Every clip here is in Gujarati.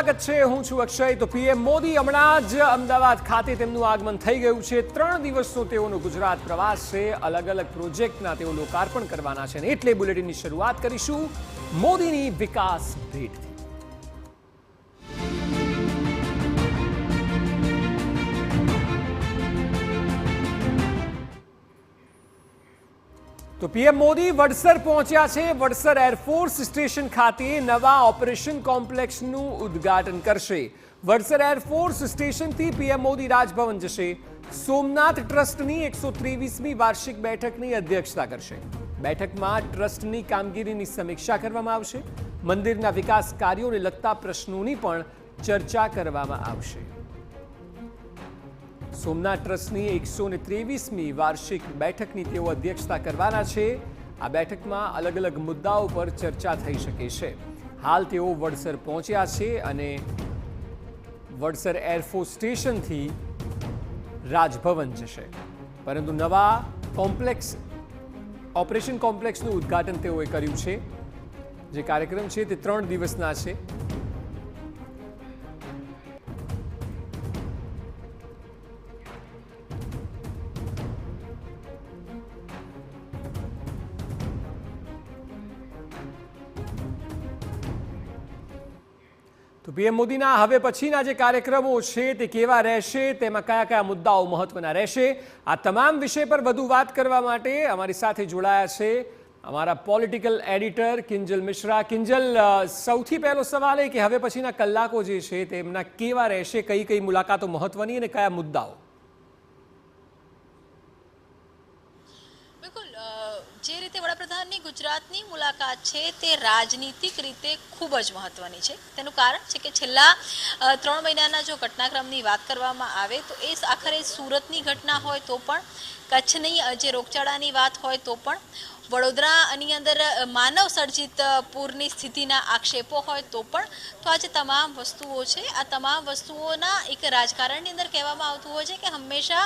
સ્વાગત છે। હું છું અક્ષય। તો પીએમ મોદી હમણાં જ અમદાવાદ ખાતે તેમનું આગમન થઈ ગયું છે। 3 દિવસનો તેઓનો ગુજરાત પ્રવાસ છે। અલગ અલગ પ્રોજેક્ટના તેઓ લોકાર્પણ કરવાના છે। એટલે બુલેટિનની શરૂઆત કરીશું મોદીની વિકાસ ભેટથી। તો પીએમ મોદી વડસર પહોંચ્યા છે। વડસર એરફોર્સ સ્ટેશન ખાતે નવા ઓપરેશન કોમ્પ્લેક્સનું ઉદ્ઘાટન કરશે। વડસર એરફોર્સ સ્ટેશનથી પીએમ મોદી રાજભવન જશે। સોમનાથ ટ્રસ્ટની 123મી વાર્ષિક બેઠકની અધ્યક્ષતા કરશે। બેઠકમાં ટ્રસ્ટની કામગીરીની સમીક્ષા કરવામાં આવશે। મંદિરના વિકાસ કાર્યોને લગતા પ્રશ્નોની પણ ચર્ચા કરવામાં આવશે। સોમનાથ ટ્રસ્ટની 123મી વાર્ષિક બેઠકની તેઓ અધ્યક્ષતા કરવાના છે। આ બેઠકમાં અલગ અલગ મુદ્દાઓ પર ચર્ચા થઈ શકે છે। હાલ તેઓ વડસર પહોંચ્યા છે અને વડસર એરફોર્સ સ્ટેશનથી રાજભવન જશે, પરંતુ નવા ઓપરેશન કોમ્પ્લેક્સનું ઉદ્ઘાટન તેઓએ કર્યું છે। જે કાર્યક્રમ છે તે 3 દિવસના છે। તો પીએમ મોદીના હવે પછીના જે કાર્યક્રમો છે તે કેવા રહેશે, તેમાં કયા કયા મુદ્દાઓ મહત્વના રહેશે, આ તમામ વિષય પર વધુ વાત કરવા માટે અમારી સાથે જોડાયા છે અમારા પોલિટિકલ એડિટર કિંજલ મિશ્રા। કિંજલ, સૌથી પહેલો સવાલ એ કે હવે પછીના કલાકો જે છે તેમના કેવા રહેશે, કઈ કઈ મુલાકાતો મહત્વની અને કયા મુદ્દાઓ? જે રીતે વડાપ્રધાનની ગુજરાતની મુલાકાત છે તે રાજનીતિક રીતે ખૂબ જ મહત્વની છે। તેનું કારણ છે કે છેલ્લા 3 મહિનાના જો ઘટનાક્રમની વાત કરવામાં આવે તો એ આખરે સુરતની ઘટના હોય તો પણ, કચ્છની જે રોગચાળાની વાત હોય તો પણ, વડોદરાની અંદર માનવ સર્જિત પૂરની સ્થિતિના આક્ષેપો હોય તો પણ, તો આ જે તમામ વસ્તુઓ છે આ તમામ વસ્તુઓના એક રાજકારણની અંદર કહેવામાં આવતું હોય છે કે હંમેશા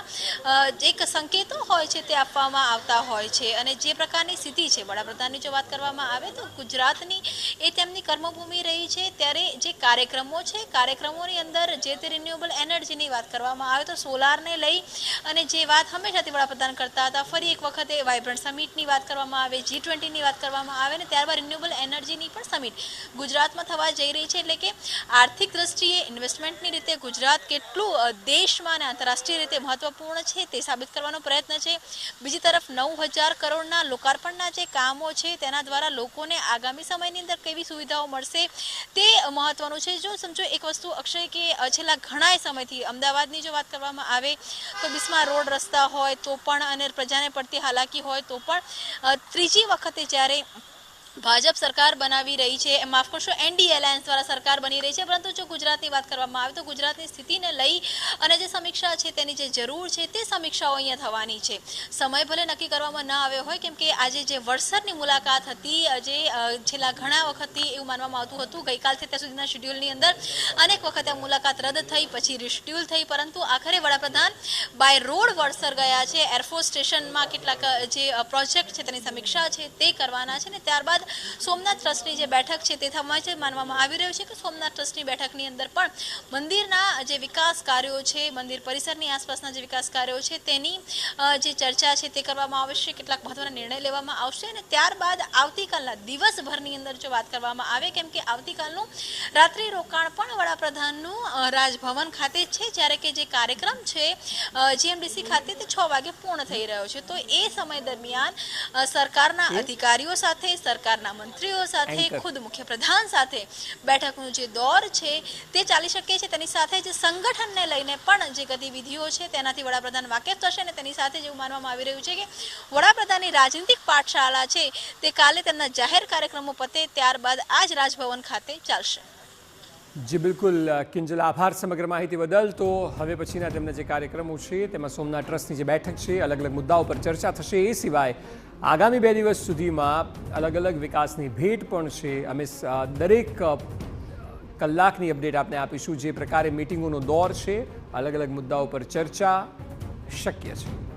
એક સંકેતો હોય છે તે આપવામાં આવતા હોય છે। અને જે પ્રકારની સ્થિતિ છે વડાપ્રધાનની જો વાત કરવામાં આવે તો ગુજરાતની એ તેમની કર્મભૂમિ રહી છે, ત્યારે જે કાર્યક્રમો છે કાર્યક્રમોની અંદર જે તે રિન્યુએબલ એનર્જીની વાત કરવામાં આવે તો સોલારને લઈ અને જે વાત હંમેશાથી વડાપ્રધાન કરતા હતા, ફરી એક વખતે વાઇબ્રન્ટ સમિટની વાત કરવામાં આવે, G20ની વાત કરવામાં આવે ને ત્યારબાદ રિન્યુએબલ એનર્જીની પણ સમિટ ગુજરાતમાં થવા જઈ રહી છે। એટલે કે આર્થિક દ્રષ્ટિએ ઇન્વેસ્ટમેન્ટની રીતે ગુજરાત કેટલું દેશમાં અને આંતરરાષ્ટ્રીય રીતે મહત્વપૂર્ણ છે તે સાબિત કરવાનો પ્રયત્ન છે। બીજી તરફ 9000 કરોડના લોકાર્પણના જે કામો છે તેના દ્વારા લોકોને આગામી સમયની અંદર કેવી સુવિધાઓ મળશે તે મહત્વનું છે। જો સમજો એક વસ્તુ અક્ષય કે છેલ્લા ઘણા સમયથી અમદાવાદની જો વાત કરવામાં આવે તો બિસ્માર રોડ રસ્તા હોય તો પણ અને પ્રજાને પડતી હાલાકી હોય તો પણ ત્રીજી વખતે જ્યારે ભાજપ સરકાર બનાવી રહી છે, માફ કરશો એનડીએ એલાયન્સ દ્વારા સરકાર બની રહી છે, પરંતુ જો ગુજરાતની વાત કરવામાં આવે તો ગુજરાતની સ્થિતિને લઈ અને જે સમીક્ષા છે તેની જે જરૂર છે તે સમીક્ષાઓ અહીંયા થવાની છે। સમય ભલે નક્કી કરવામાં ન આવ્યો હોય, કેમ કે આજે જે વડસરની મુલાકાત હતી જે છેલ્લા ઘણા વખતથી એવું માનવામાં આવતું હતું, ગઈકાલથી ત્યાં સુધીના શેડ્યુલની અંદર અનેક વખત આ મુલાકાત રદ થઈ, પછી રિશેડ્યુલ થઈ, પરંતુ આખરે વડાપ્રધાન બાય રોડ વડસર ગયા છે। એરફોર્સ સ્ટેશનમાં કેટલાક જે પ્રોજેક્ટ છે તેની સમીક્ષા છે તે કરવાના છે ને ત્યારબાદ સોમનાથ ટ્રસ્ટની જે બેઠક છે તે થવામાં છે। માનવામાં આવી રહ્યું છે કે સોમનાથ ટ્રસ્ટની બેઠકની અંદર પણ મંદિરના જે વિકાસ કાર્યો છે, મંદિર પરિસરની આસપાસના જે વિકાસ કાર્યો છે તેની જે ચર્ચા છે તે કરવામાં આવશે, કેટલાક મહત્વના નિર્ણય લેવામાં આવશે અને ત્યારબાદ આવતીકાલના દિવસભરની અંદર જો વાત કરવામાં આવે, કેમ કે આવતીકાલનું રાત્રિ રોકાણ પણ વડાપ્રધાનનું રાજભવન ખાતે છે, જ્યારે કે જે કાર્યક્રમ છે જીએમડીસી ખાતે તે 6 વાગે પૂર્ણ થઈ રહ્યો છે। તો એ સમય દરમિયાન સરકારના અધિકારીઓ સાથે, સરકારના મંત્રીઓ સાથે, ખુદ મુખ્યપ્રધાન સાથે બેઠકનો જે દોર છે તે ચાલી શકે છે। તેની સાથે જે સંગઠનને લઈને પણ જે ગતિવિધિઓ છે તેનાથી વડાપ્રધાન વાકેફ થશે અને તેની સાથે જેવું માનવામાં આવી રહ્યું છે કે વડાપ્રધાનની રાજનીતિક પાઠશાળા છે તે કાલે તેમના જાહેર કાર્યક્રમો પતે ત્યારબાદ આજ રાજભવન ખાતે ચાલશે। જી બિલકુલ કિંજલ, આભાર સમગ્ર માહિતી બદલ। તો હવે પછીના તેમના જે કાર્યક્રમો છે તેમાં સોમનાથ ટ્રસ્ટની જે બેઠક છે, અલગ અલગ મુદ્દાઓ પર ચર્ચા થશે। એ સિવાય આગામી 2 દિવસ સુધીમાં અલગ અલગ વિકાસની ભેટ પણ છે। અમે દરેક કલાકની અપડેટ આપને આપીશું। જે પ્રકારે મિટિંગોનો દોર છે, અલગ અલગ મુદ્દાઓ પર ચર્ચા શક્ય છે।